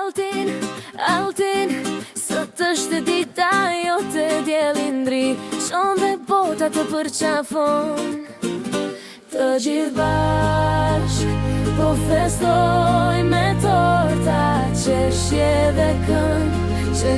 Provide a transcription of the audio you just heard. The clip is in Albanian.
Altin, sot është dita jote diellindri, çon dhe bota të përqafon. Të gjithë bashk po festoj me torta, qeshje dhe këngë që